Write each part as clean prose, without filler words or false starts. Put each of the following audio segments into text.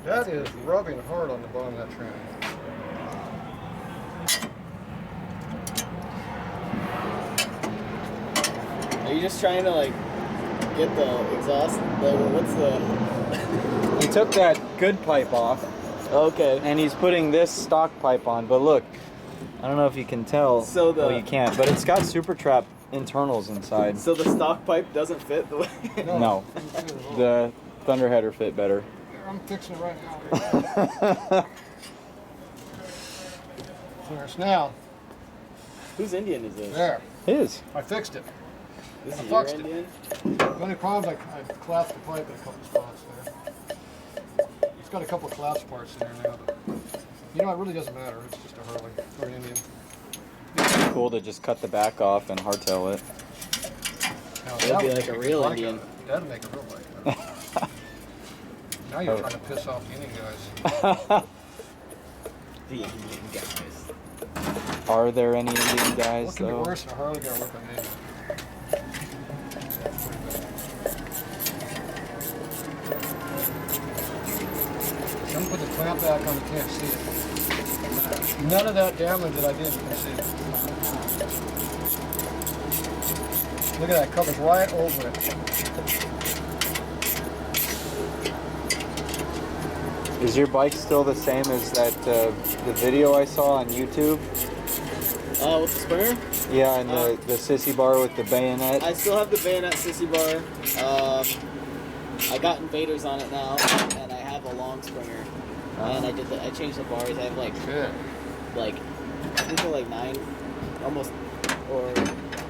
That is rubbing hard on the bottom of that tranny. Are you just trying to like get the exhaust? What's the? He took that good pipe off. Okay. And he's putting this stock pipe on. But look, I don't know if you can tell. So well, you can't. But it's got super trap internals inside. So the stock pipe doesn't fit the way. No. The Thunderheader fit better. Here, I'm fixing it right now. There's now. Whose Indian is this? There. His. I fixed it. This I is your fixed Indian? The only problem is I collapsed the pipe in a couple spots there. It's got a couple of collapse parts in there now, but you know, it really doesn't matter. It's just a Harley or an Indian. It's cool to just cut the back off and hardtail it. Now, It'll be like a real bike Indian. That'd make a real bike. Now you're trying to piss off the Indian guys. The Indian guys. Are there any Indian guys What can be though? worse than a Harley got to work on Indian? I'm put the clamp back on, you can't see it. None of that damage that I did, you can see it. Look at that, it covers right over it. Is your bike still the same as that the video I saw on YouTube? With the Springer? Yeah, and the sissy bar with the bayonet. I still have the bayonet sissy bar. I got invaders on it now, and I have a long Springer. And I changed the bars. I have like I think they're like 9, almost, or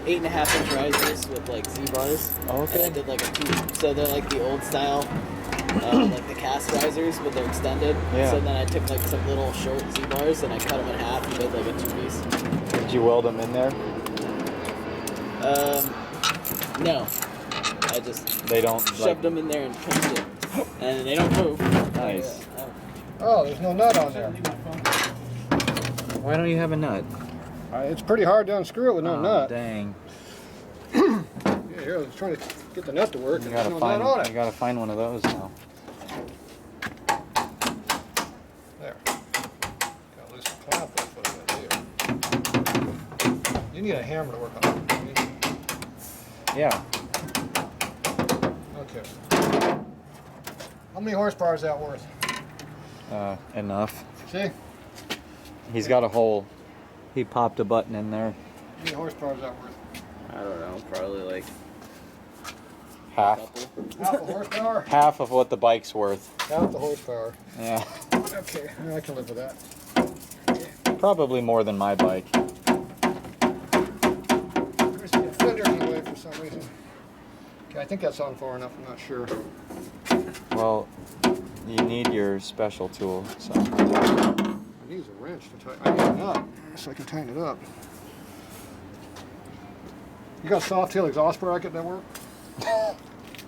8.5 inch risers with like Z bars. Oh, okay. And I did like a 2, so they're like the old style, like the cast risers, but they're extended. Yeah. So then I took like some little short Z bars and I cut them in half and made like a 2-piece. Did you weld them in there? No. I just They don't shoved them in there and pinched it, and they don't move. Nice. Oh, there's no nut on there. Why don't you have a nut? It's pretty hard to unscrew it with no nut. Dang. Yeah, here, I was trying to get the nut to work, You and there's gotta no nut on find. it. You gotta find one of those now. There. Gotta loosen the clamp, that's what I gotta do. You need a hammer to work on it. Yeah. Okay. How many horsepower is that worth? Enough. See? He's got a hole. He popped a button in there. How many horsepower is that worth? I don't know, probably like Half. Half a horsepower? Half of what the bike's worth. Half the horsepower. Yeah. Okay, I can live with that. Probably more than my bike. There's the fender in the way for some reason. Okay, I think that's on far enough, I'm not sure. Well, you need your special tool. So. I need a wrench to tighten. I need a nut so I can tighten it up. You got a soft tail exhaust bracket that work?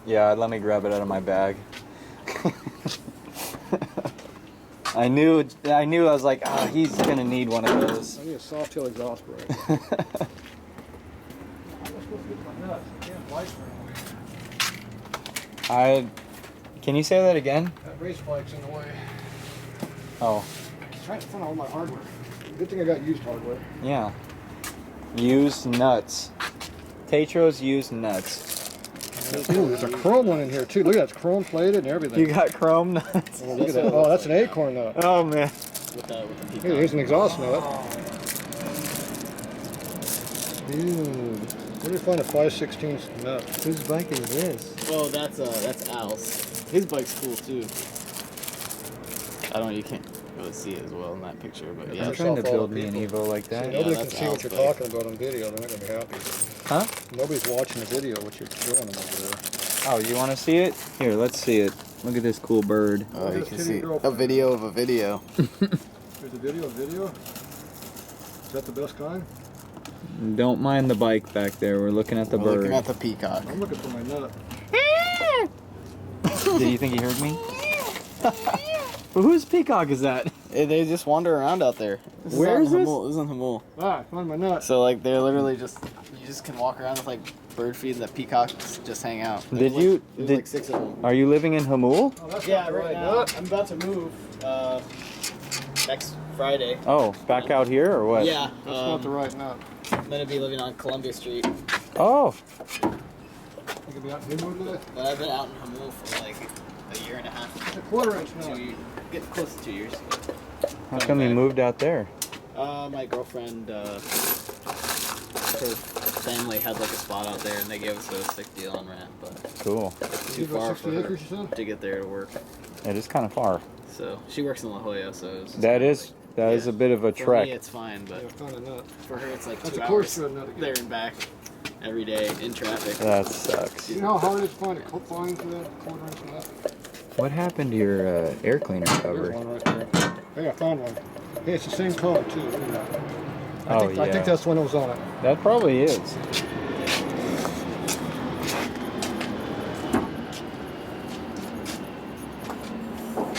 Yeah, let me grab it out of my bag. I knew. I was like, oh, he's gonna need one of those. I need a soft tail exhaust bracket. Can you say that again? That race bike's in the way. Oh, It's right in front of all my hardware. Good thing I got used hardware. yeah. Used nuts. Tatro's used nuts. Ooh, there's a chrome one in here too. Look at that, it's chrome plated and everything. You got chrome nuts. Oh, look at that. Oh, that's an acorn nut. Oh man. with the Here, here's an exhaust nut. Dude, Where do you find a 5/16 nut? whose bike is this? Oh, that's Al's. His bike's cool too. I don't know, you can't really see it as well in that picture, but yeah. I'm trying to build me an Evo like that. Nobody can that's see what Al's you're bike. talking about on video. They're not going to be happy. Huh? Nobody's watching the video what you're showing them over there. Oh, you want to see it? Here, let's see it. Look at this cool bird. Oh, you This can kitty see girl- a video of a video. There's a video. Is that the best kind? Don't mind the bike back there. We're looking at the We're bird. looking at the peacock. I'm looking for my nut. Did you think he heard me? Well, whose peacock is that? They just wander around out there. Where is this? This is in Jamul. Ah, I found my nut. So like they're literally just, you just can walk around with like bird feed and the peacocks just hang out. Did There's you- There's did- like 6 of them. Are you living in Jamul? Oh, that's Yeah, not the right right now nut. I'm about to move next Friday. Oh, back out here or what? Yeah, That's not the right nut. I'm gonna be living on Columbia Street. Oh, You could be out in Hamul today. But I've been out in Jamul for like a year and a half. It's a 1/4 inch nut. 2 years. Getting close to 2 years. how come you moved out there? My girlfriend, her family had like a spot out there and they gave us a sick deal on rent, but Cool. it's too You got far 60 for her acres, you said? to get there to work. It is kind of far. So she works in La Jolla, so it's just That kinda is that is yeah. a bit of a For trek. me, it's fine, but Yeah, found a nut. for her, it's like That's 2 a hours course through a nut again. there and back every day in traffic. That sucks. You know how hard it is to find a clip line for that 1/4 inch nut? What happened to your air cleaner There's cover? one right there. Hey, I found one. Hey, it's the same color too. Look at that. I Oh, think yeah. that's the one that was on it. That probably is.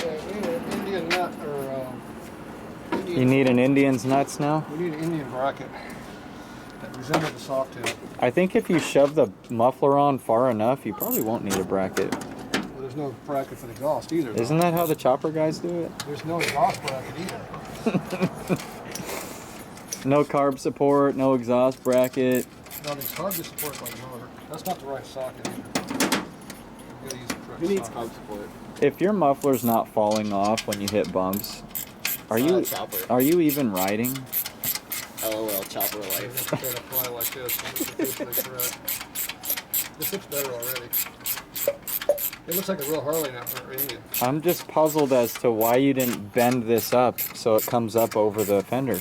Yeah, we need an Indian nut or You need an Indian's nuts now? we need an Indian bracket that resembles the soft tail. I think if you shove the muffler on far enough, you probably won't need a bracket. Well, there's no bracket for the exhaust either. though. Isn't that how the chopper guys do it? There's no exhaust bracket either. No carb support, no exhaust bracket. No, it's hard to support by the motor. That's not the right socket either. You gotta use the correct Who needs socket. carb support? If your muffler's not falling off when you hit bumps, are It's not you a chopper. are you even riding? LOL, chopper You life. have to try to fly like this. And this is basically correct. This looks better already. It looks like a real Harley now, or Indian. I'm just puzzled as to why you didn't bend this up so it comes up over the fender.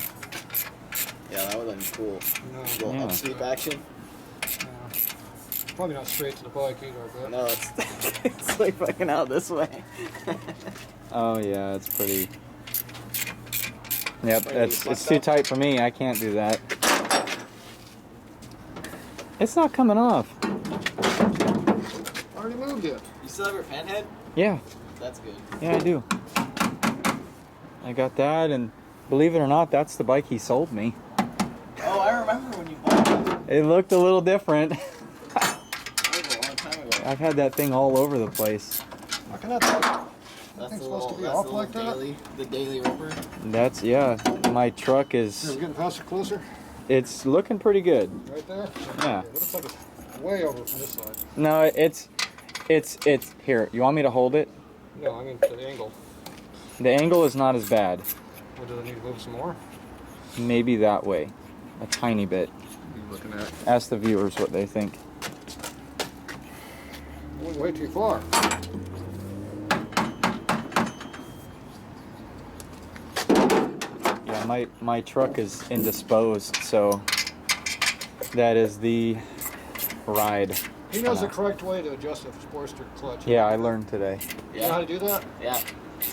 Yeah, that would have been cool. No, Little Yeah. upsweep action. probably not straight to the bike either, but No, it's it's like fucking out this way. Oh yeah, it's pretty. Yep, Wait, it's you too fucked up? tight for me. I can't do that. It's not coming off. already moved it. You still have your fan head? Yeah, That's good. yeah, I do. I got that, and believe it or not, that's the bike he sold me. Oh, I remember when you bought it. It looked a little different. That was a long time ago. I've had that thing all over the place. How can that be? That's thing's the supposed to be that's off the like that? daily, the daily ripper. That's, yeah, my truck Here, we're is, getting faster, closer. it's looking pretty good. Right there? Yeah. It looks like it's way over from this side. No, it's, here, you want me to hold it? No, I mean to the angle. The angle is not as bad. Or do I need to move some more? Maybe that way. A tiny bit. What are you looking at? Ask the viewers what they think. I went way too far. Yeah, my truck is indisposed, so that is the ride. He knows the correct way to adjust a Sportster clutch. Yeah, I learned today. You know how to do that? Yeah.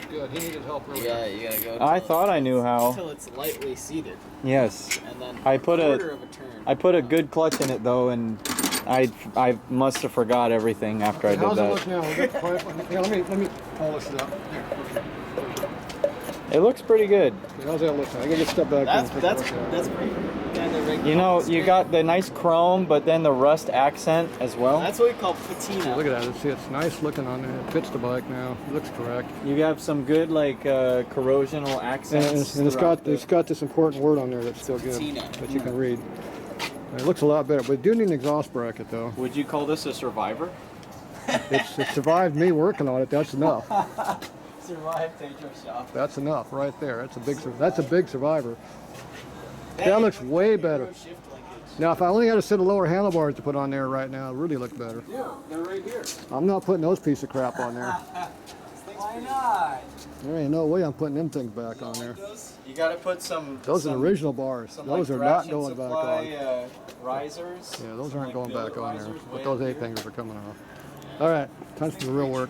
Good. He needed help earlier. Yeah, you gotta go. I till thought I knew how. Until it's lightly seated, Yes. and then I put a- quarter of a turn. I put a good clutch in it though, and I must have forgot everything after I did How's it that. look now? We got the pipe. Yeah, let me polish it up. Here, okay. It looks pretty good. Okay, how's that look now? I gotta get step back. That's in and take a that's look at it. that's pretty kind of regular. You know, you got the nice chrome, but then the rust accent as well. That's what we call patina. Look at that. See, it's nice looking on there. It fits the bike now. It looks correct. You have some good like corrosional And accents. it's throughout got this important word on there that's still good Patina. that you can read. It looks a lot better. We do need an exhaust bracket though. Would you call this a survivor? It survived me working on it. That's enough. Survive Tatro shop. That's enough right there. That's a big survivor. That looks way better. Shift linkage. Now, if I only had a set of lower handlebars to put on there right now, it would really look better. Yeah, they're right here. I'm not putting those piece of crap on there. Why not? There ain't no way I'm putting them things back on there. You got to put some. Those are some, the original bars. some, Those like, are not traction going back supply, on. Risers. Yeah, those Some, aren't like, going back billet on there. risers But way those up eight here. fingers are coming off. All right, time for the real work.